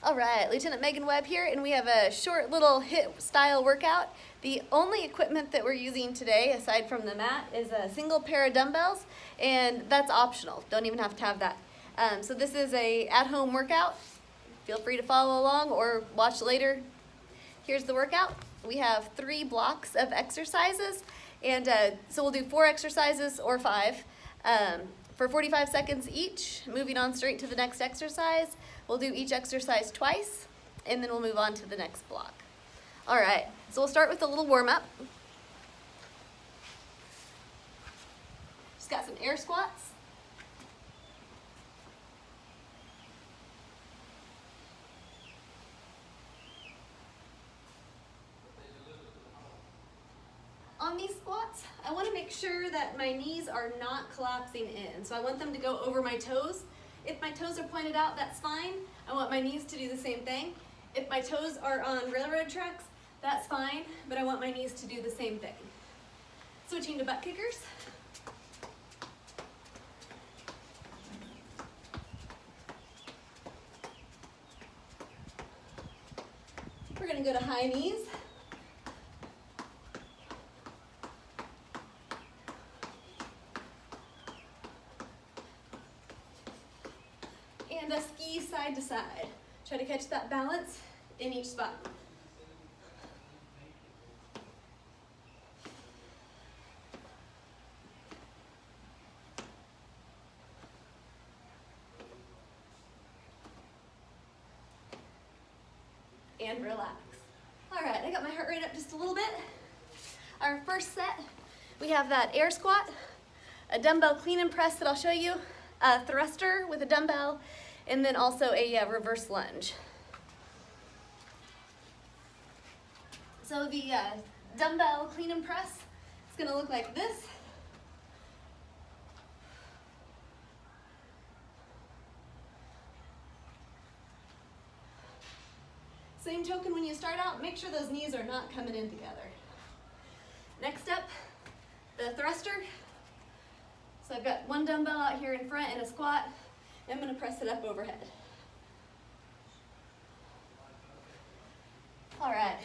All right, Lieutenant Megan Webb here, and we have a short little HIIT style workout. The only equipment that we're using today, aside from the mat, is a single pair of dumbbells, and that's optional. Don't even have to have that. So this is a at-home workout. Feel free to follow along or watch later. Here's the workout. We have 3 blocks of exercises, and so we'll do 4 exercises or 5. For 45 seconds each, moving on straight to the next exercise. We'll do each exercise twice, and then we'll move on to the next block. All right, so we'll start with a little warm-up. Just got some air squats. On these squats, I want to make sure that my knees are not collapsing in. So I want them to go over my toes. If my toes are pointed out, that's fine. I want my knees to do the same thing. If my toes are on railroad tracks, that's fine, but I want my knees to do the same thing. Switching to butt kickers. We're going to go to high knees. And a ski side to side. Try to catch that balance in each spot. And relax. All right, I got my heart rate up just a little bit. Our first set, we have that air squat, a dumbbell clean and press that I'll show you, a thruster with a dumbbell, and then also a reverse lunge. So the dumbbell clean and press is going to look like this. Same token when you start out, make sure those knees are not coming in together. Next up, the thruster. So I've got one dumbbell out here in front and a squat. I'm going to press it up overhead. All right.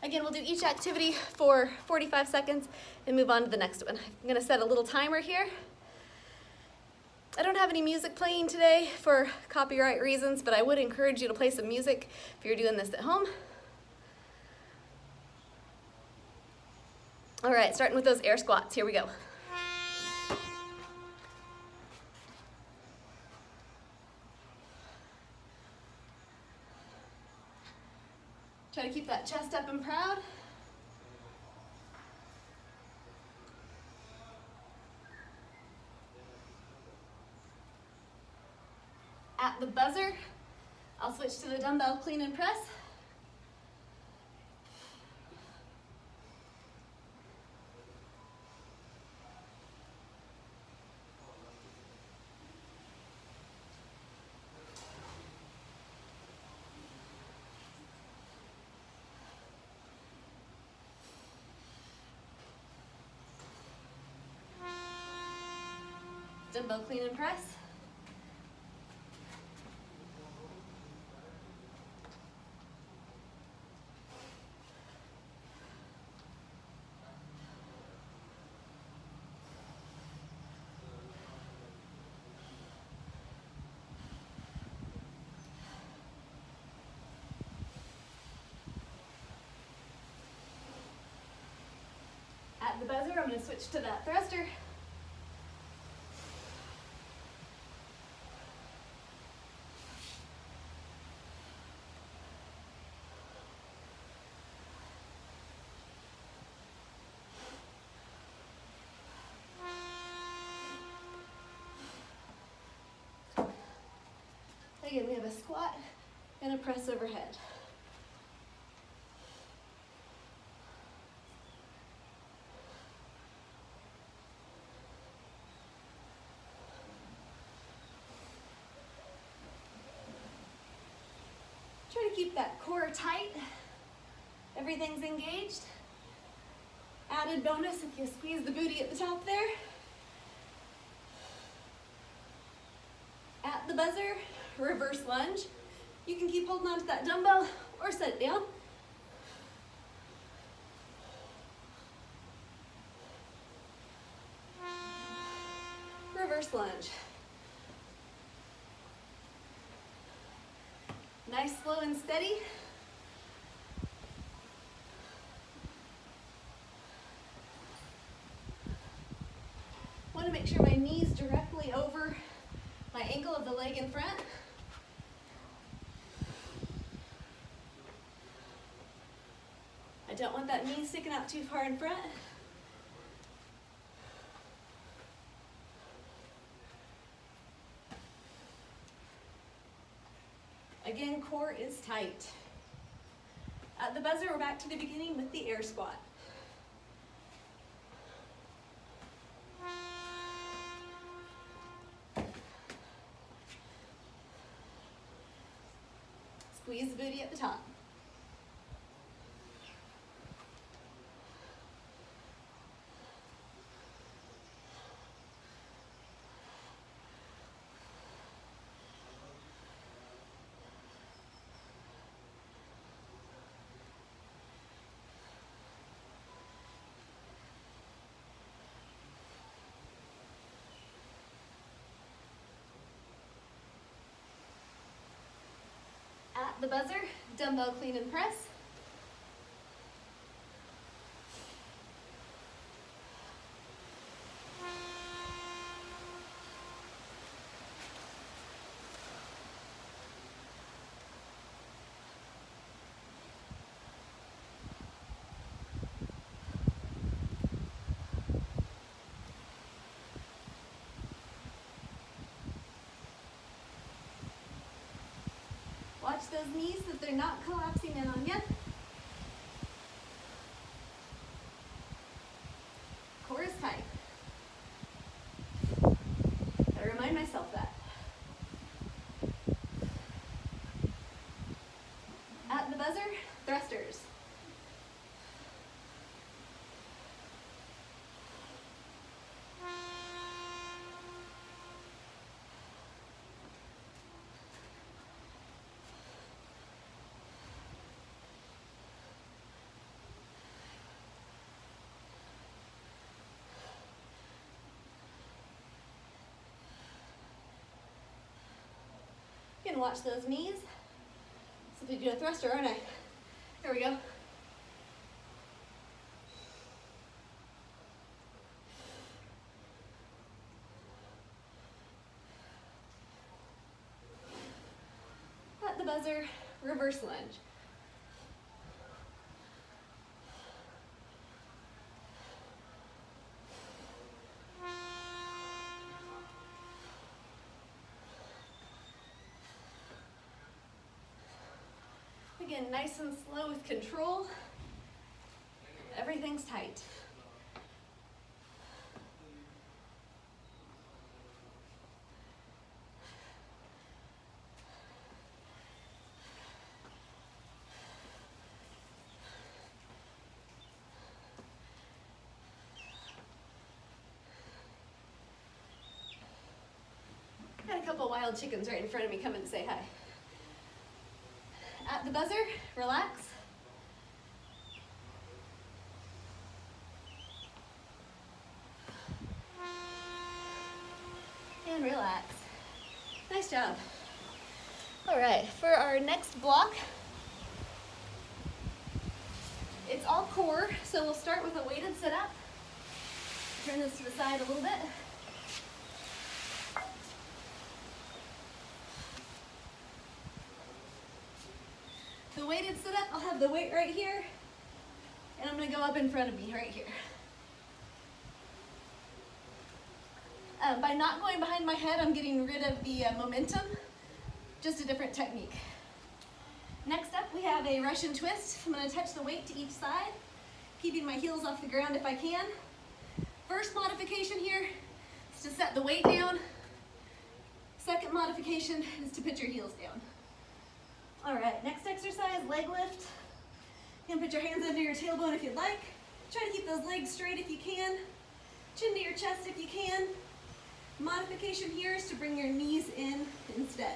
Again, we'll do each activity for 45 seconds and move on to the next one. I'm going to set a little timer here. I don't have any music playing today for copyright reasons, but I would encourage you to play some music if you're doing this at home. All right, starting with those air squats. Here we go. Try to keep that chest up and proud. At the buzzer, I'll switch to the dumbbell clean and press. Dumbbell clean and press. At the buzzer, I'm going to switch to that thruster. Again, we have a squat and a press overhead. Try to keep that core tight. Everything's engaged. Added bonus if you squeeze the booty at the top there. At the buzzer, reverse lunge. You can keep holding on to that dumbbell or set it down. Reverse lunge. Nice, slow and steady. Want to make sure my knee's directly over my ankle of the leg in front. I don't want that knee sticking out too far in front. Again, core is tight. At the buzzer, we're back to the beginning with the air squat. Squeeze the booty at the top. At the buzzer, dumbbell clean and press. Watch those knees that they're not collapsing in on you. Core is tight. I remind myself that. At the buzzer, thrusters. You can watch those knees. So if you do a thruster, aren't I? There we go. At the buzzer, reverse lunge. Again, nice and slow with control. Everything's tight. Got a couple wild chickens right in front of me coming to say hi. At the buzzer, relax. And relax. Nice job. All right, for our next block, it's all core, so we'll start with a weighted sit-up. Turn this to the side a little bit. The weighted sit-up, I'll have the weight right here, and I'm going to go up in front of me right here. By not going behind my head, I'm getting rid of the momentum, just a different technique. Next up, we have a Russian twist. I'm going to touch the weight to each side, keeping my heels off the ground if I can. First modification here is to set the weight down. Second modification is to put your heels down. All right, next exercise, leg lift. You can put your hands under your tailbone if you'd like. Try to keep those legs straight if you can. Chin to your chest if you can. Modification here is to bring your knees in instead.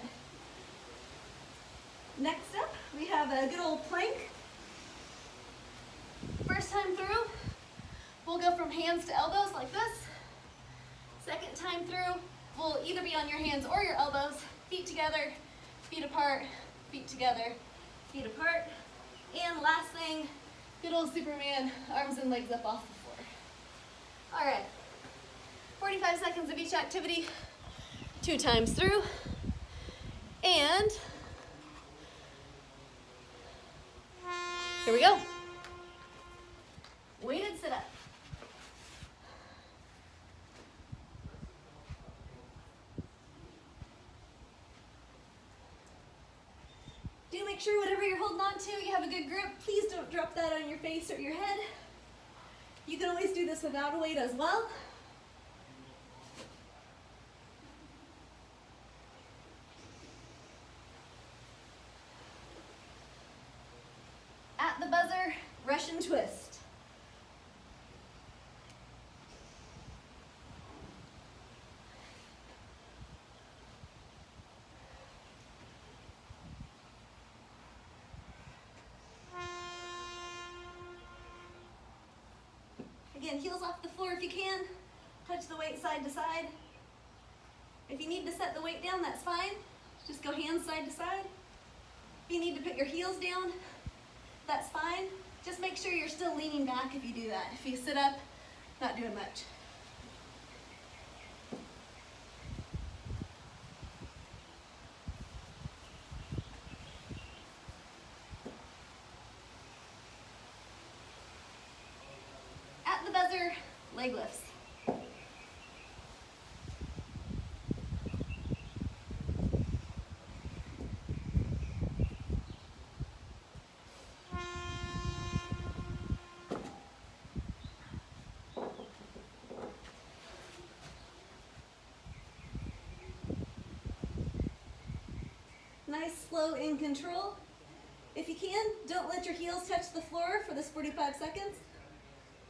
Next up, we have a good old plank. First time through, we'll go from hands to elbows like this. Second time through, we'll either be on your hands or your elbows, feet together, feet apart, feet together, feet apart. And last thing, good old Superman, arms and legs up off the floor. All right, 45 seconds of each activity, 2 times through. And here we go. Weighted sit-up. Do make sure whatever you're holding on to, you have a good grip. Please don't drop that on your face or your head. You can always do this without a weight as well. At the buzzer, Russian twist. Again, heels off the floor if you can. Touch the weight side to side. If you need to set the weight down, that's fine. Just go hands side to side. If you need to put your heels down, that's fine. Just make sure you're still leaning back if you do that. If you sit up, not doing much. At the buzzer, leg lifts. Nice, slow, and control. If you can, don't let your heels touch the floor for this 45 seconds.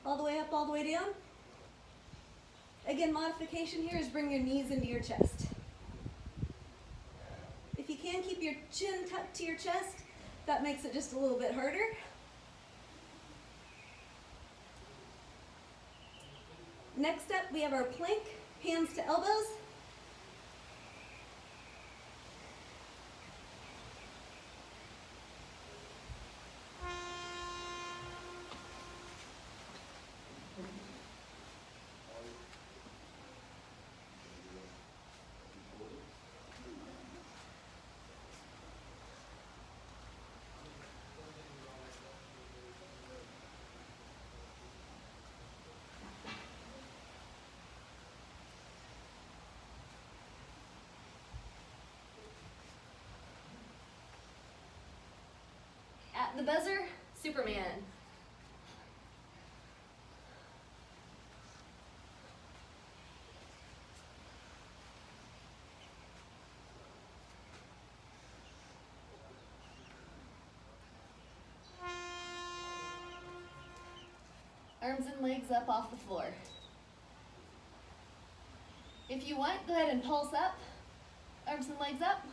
All the way up, all the way down. Again, modification here is bring your knees into your chest. If you can, keep your chin tucked to your chest. That makes it just a little bit harder. Next up, we have our plank, hands to elbows. At the buzzer, Superman. Arms and legs up off the floor. If you want, go ahead and pulse up. Arms and legs up.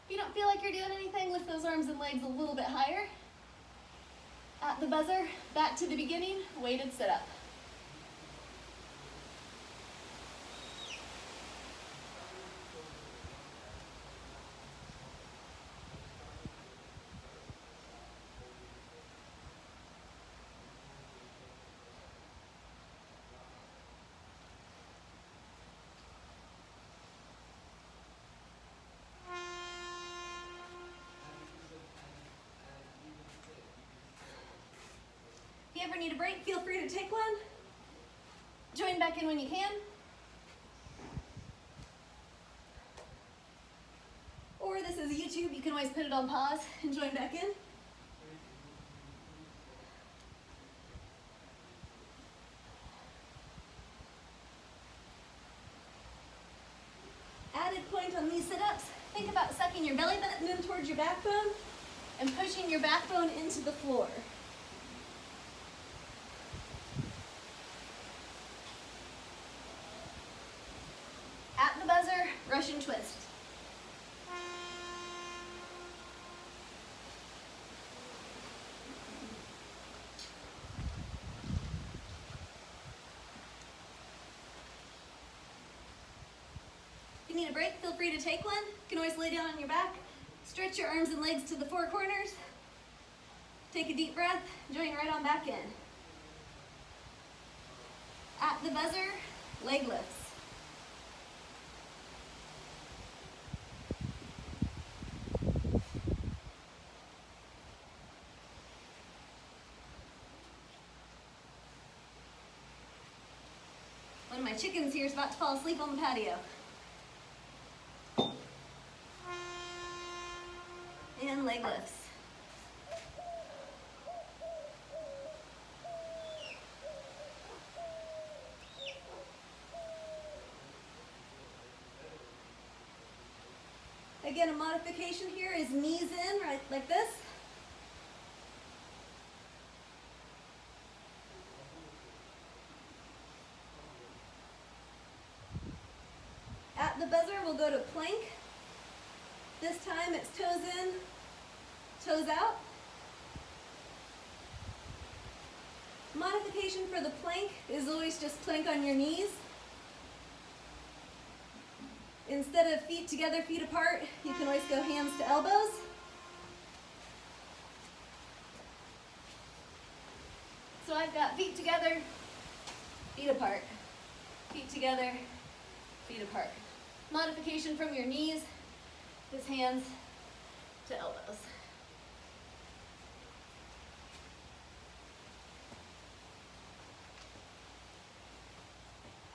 If you don't feel like you're doing anything, lift those arms and legs a little bit higher. At the buzzer, back to the beginning, weighted sit-up. If you ever need a break, feel free to take one. Join back in when you can. Or this is YouTube, you can always put it on pause and join back in. Added point on these sit-ups, think about sucking your belly button in towards your backbone and pushing your backbone into the floor. At the buzzer, Russian twist. If you need a break, feel free to take one. You can always lay down on your back. Stretch your arms and legs to the four corners. Take a deep breath, join right on back in. At the buzzer, leg lifts. One of my chickens here is about to fall asleep on the patio. And leg lifts. Again, a modification here is knees in, right like this. At the buzzer, we'll go to plank. This time it's toes in, toes out. Modification for the plank is always just plank on your knees. Instead of feet together, feet apart, you can always go hands to elbows. So I've got feet together, feet apart. Feet together, feet apart. Modification from your knees is hands to elbows.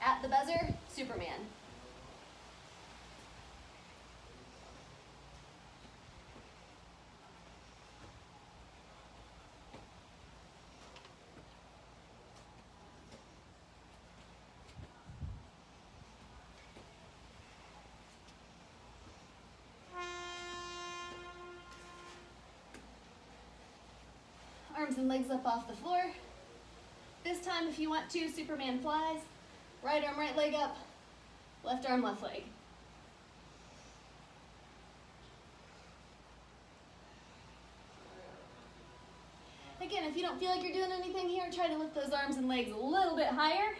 At the buzzer, Superman. Arms and legs up off the floor. This time, if you want to, Superman flies. Right arm, right leg up. Left arm, left leg. Again, if you don't feel like you're doing anything here, try to lift those arms and legs a little bit higher.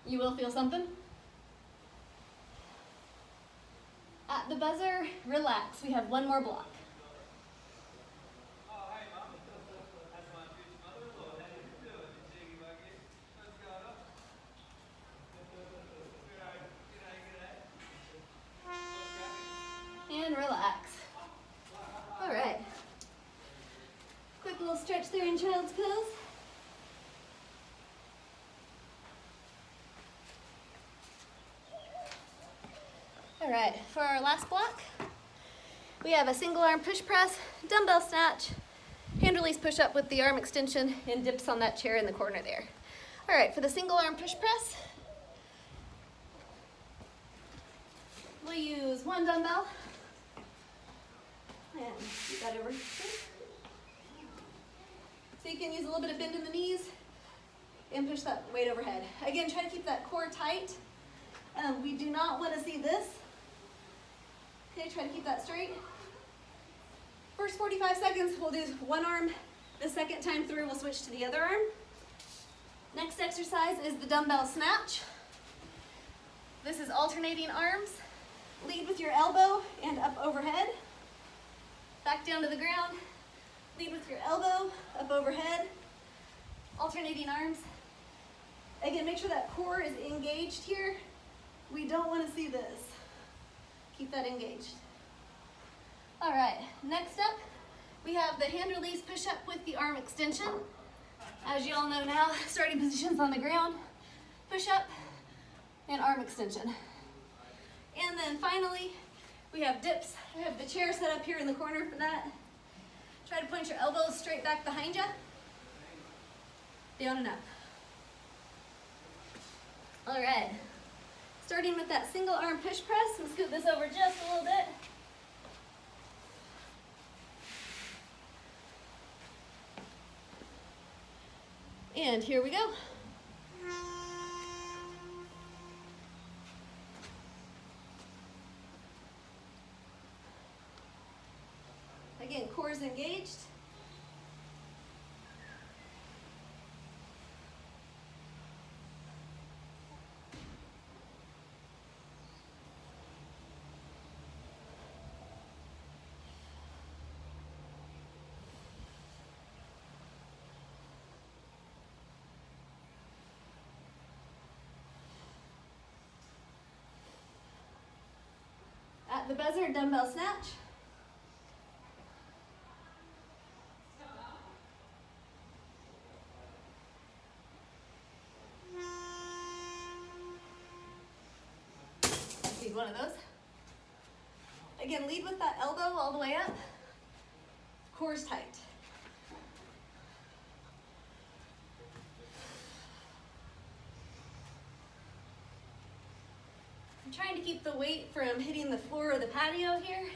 You will feel something. At the buzzer, relax. We have one more block. And relax. All right. Quick little stretch there in child's pose. All right, for our last block, we have a single arm push press, dumbbell snatch, hand release push up with the arm extension, and dips on that chair in the corner there. All right, for the single arm push press, we'll use one dumbbell. And keep that over here. So you can use a little bit of bend in the knees and push that weight overhead. Again, try to keep that core tight. We do not want to see this. Okay, try to keep that straight. First 45 seconds, we'll do one arm. The second time through, we'll switch to the other arm. Next exercise is the dumbbell snatch. This is alternating arms. Lead with your elbow and up overhead. Back down to the ground. Lead with your elbow, up overhead. Alternating arms. Again, make sure that core is engaged here. We don't want to see this. Keep that engaged. All right, next up, we have the hand release push-up with the arm extension. As you all know now, starting positions on the ground, push-up, and arm extension. And then finally, we have dips. I have the chair set up here in the corner for that. Try to point your elbows straight back behind you. Down and up. All right. Starting with that single arm push press. We'll scoot this over just a little bit. And here we go. Again, core is engaged. At the buzzer, dumbbell snatch. Need one of those. Again, lead with that elbow all the way up. Core's tight. I'm trying to keep the weight from hitting the floor or the patio here.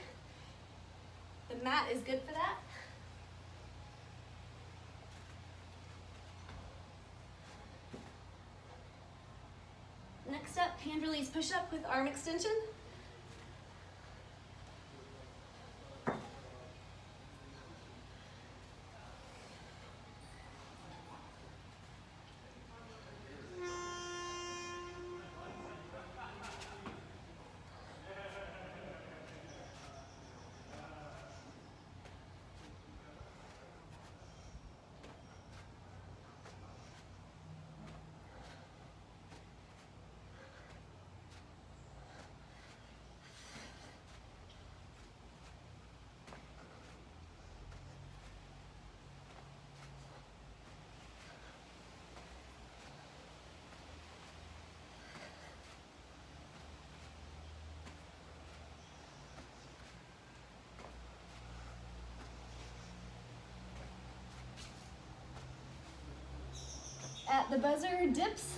The mat is good for that. Next up, hand release push-up with arm extension. At the buzzer, dips.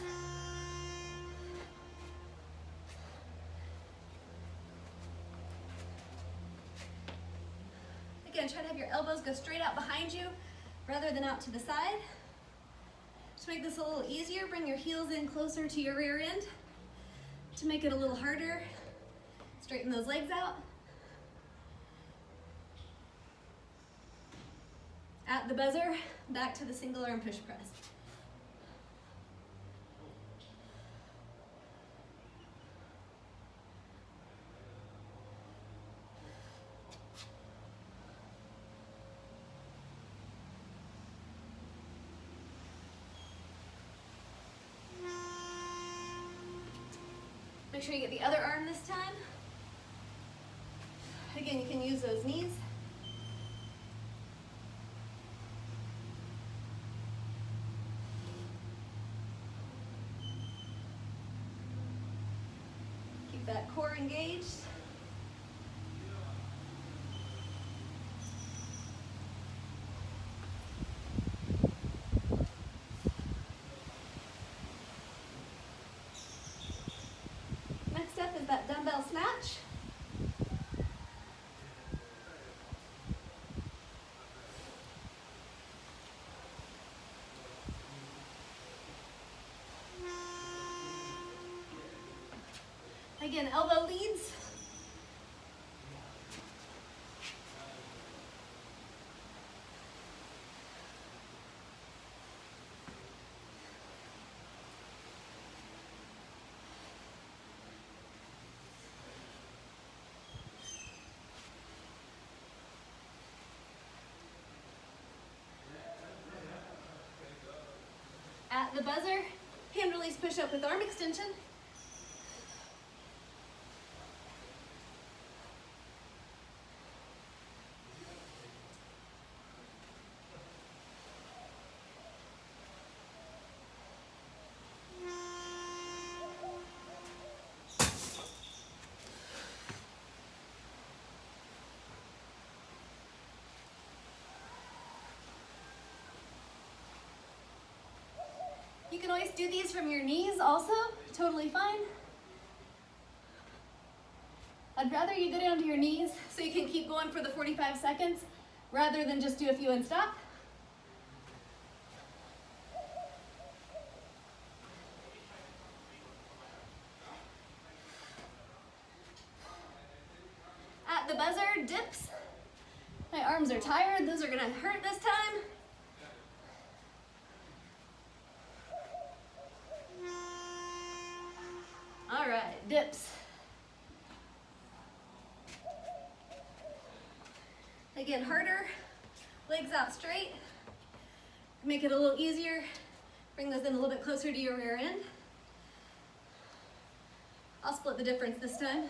Again, try to have your elbows go straight out behind you rather than out to the side. To make this a little easier, bring your heels in closer to your rear end. To make it a little harder, straighten those legs out. At the buzzer, back to the single arm push press. Make sure you get the other arm this time. Again, you can use those knees. Keep that core engaged. Next up is that dumbbell snatch. Again, elbow leads. At the buzzer, hand release push up with arm extension. You can always do these from your knees also, totally fine. I'd rather you go down to your knees so you can keep going for the 45 seconds rather than just do a few and stop. At the buzzer, dips. My arms are tired. Those are gonna hurt this time. All right, dips. Again, harder, legs out straight. Make it a little easier. Bring those in a little bit closer to your rear end. I'll split the difference this time.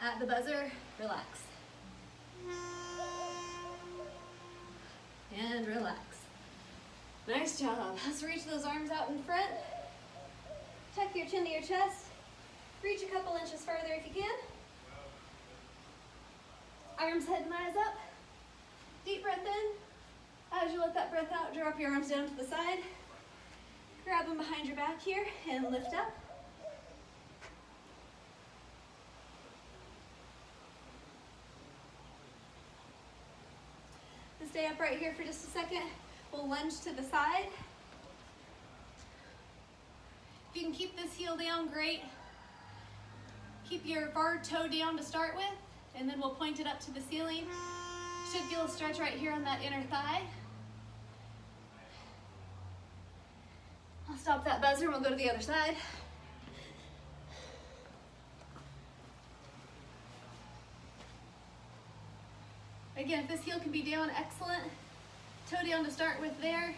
At the buzzer, relax. And relax. Nice job. Let's reach those arms out in front. Tuck your chin to your chest. Reach a couple inches farther if you can. Arms, head, and eyes up. Deep breath in. As you let that breath out, drop your arms down to the side. Grab them behind your back here and lift up. Stay up right here for just a second. We'll lunge to the side. If you can keep this heel down, great. Keep your far toe down to start with, and then we'll point it up to the ceiling. Should feel a stretch right here on that inner thigh. I'll stop that buzzer and we'll go to the other side. Again, if this heel can be down, excellent. Toe down to start with there.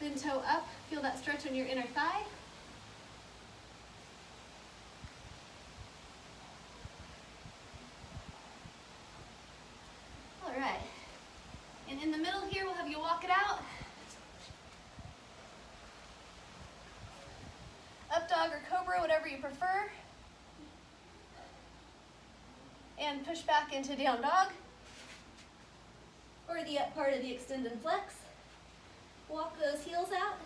Then toe up. Feel that stretch on your inner thigh. All right. And in the middle here, we'll have you walk it out. Up dog or cobra, whatever you prefer. And push back into down dog. Or the up part of the extend and flex. Walk those heels out.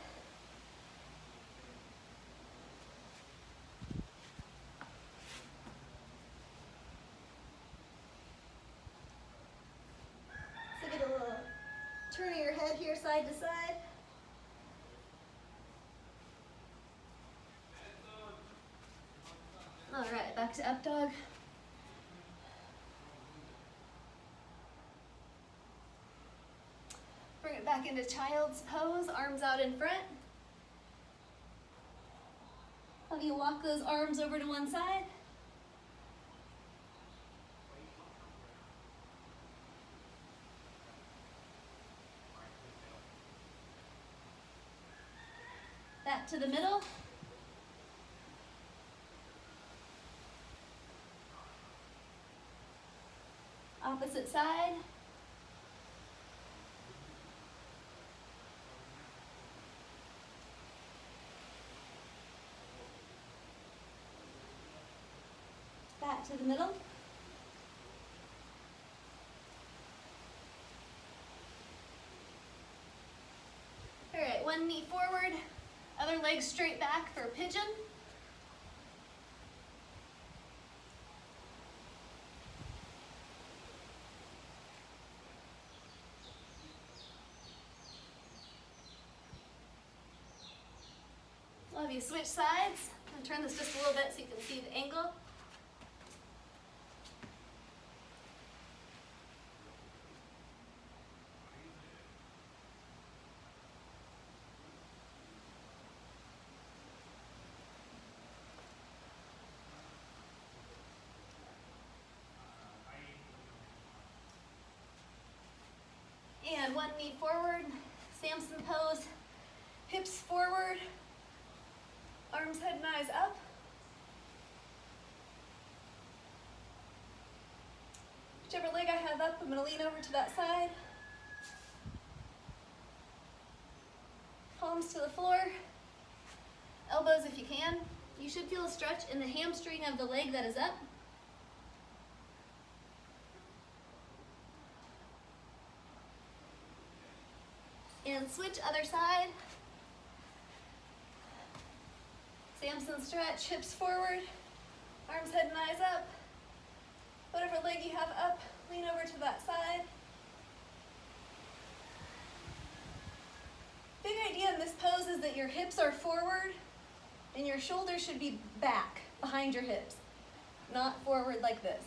So get a little turn of your head here side to side. All right, back to up dog. Bring it back into child's pose, arms out in front. Have you walk those arms over to one side. Back to the middle. Opposite side. Back to the middle. All right, one knee forward, other leg straight back for pigeon. We'll have you switch sides. I'll turn this just a little bit so you can see the angle. And one knee forward, Samson pose, hips forward, arms, head, and eyes up. Whichever leg I have up, I'm gonna lean over to that side. Palms to the floor, elbows if you can. You should feel a stretch in the hamstring of the leg that is up. And switch other side. Samson stretch, hips forward, arms, head, and eyes up. Whatever leg you have up, lean over to that side. Big idea in this pose is that your hips are forward and your shoulders should be back behind your hips, not forward like this.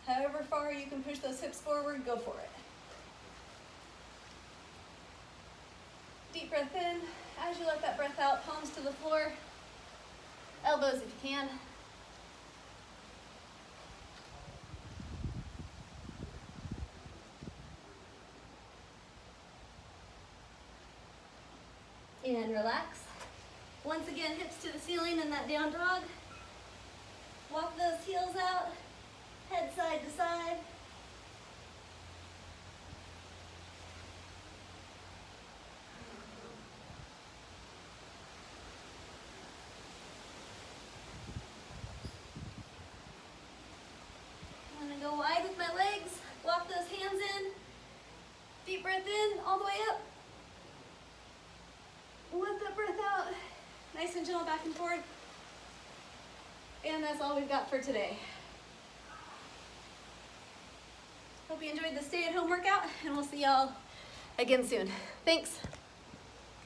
However far you can push those hips forward, go for it. Deep breath in. As you let that breath out, palms to the floor, elbows if you can. And relax. Once again, hips to the ceiling in that down dog. Walk those heels out, head side to side. I'm gonna go wide with my legs, walk those hands in. Deep breath in, all the way up. Let that breath out. Nice and gentle back and forth. And that's all we've got for today. Hope you enjoyed the stay-at-home workout, and we'll see y'all again soon. Thanks.